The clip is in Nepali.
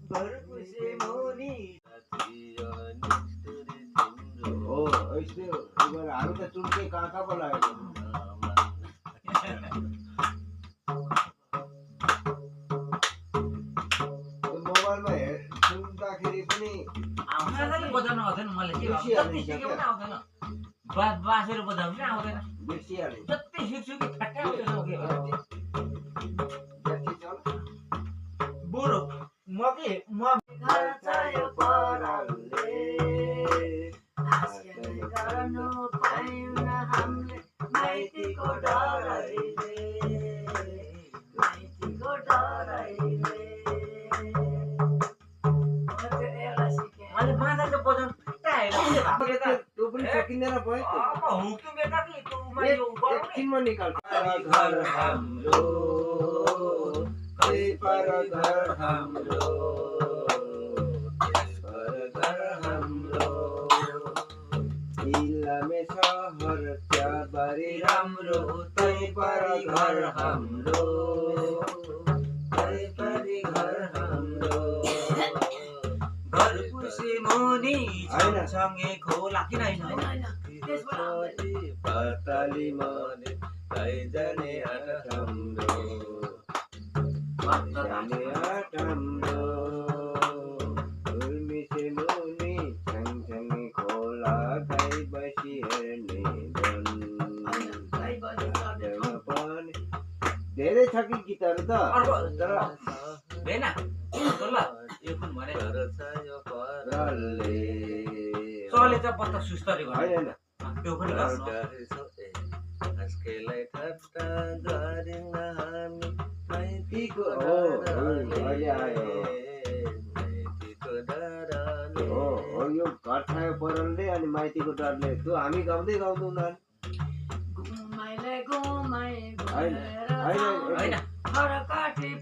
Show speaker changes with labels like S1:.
S1: भरपुसे मौनी
S2: हो यस्तो हामी त चुन्के कहाँ बोलाएको मोबाइलमा सुन्दाखेरि पनि
S1: आउँदैन बजाउन आउँदैन मलाई के जति सिके पनि आउँदैन बासेर बजाउनु पनि आउँदैन
S2: बिर्सिहाल्यो
S1: जति सिक्छु कि ठ्याक्कै आउँदैन के बुढो म
S3: घर चाह्यो परालले आस्के गर्नु पाएन हामीले माइतीको डरैले माइतीको डरैले
S1: मैले बाँधा त बजाउनु ठ्याक्कै आएर
S2: त्यो पनि सकिँदैन भयो
S1: अब हुक्छु बेटा कि तँ मैले
S2: एकछिनमा निकाल्छ घर हाम्रो पर घर हाम्रो इलामे सहर चियाबारी राम्रो तै परी घर हाम्रो तै परी घर हाम्रो
S1: घर पुसे मुनि सँगसँगै खोला किन
S2: पाताली मने तै जाने आट हाम्रो जाने आट हाम्रो उर्मिसे मुनि सँगसँगै खोला गाई बसी हेर्ने धेरै छ कि गीतहरू त तर
S1: भेना ल यो कुन भने
S2: परले
S1: चले त पत्ता सुस्तरी भने
S2: होइन
S1: त्यो पनि गर्छ
S2: आजकललाई ठट्टा गरिन हामी माइतीको अहिले आयो हो यो घर छायो परले अनि माइतीको डरले त्यो हामी गाउँदै गाउँदैनौँ
S3: घुमाइले घुमाइ
S2: होइन
S3: फरकाठी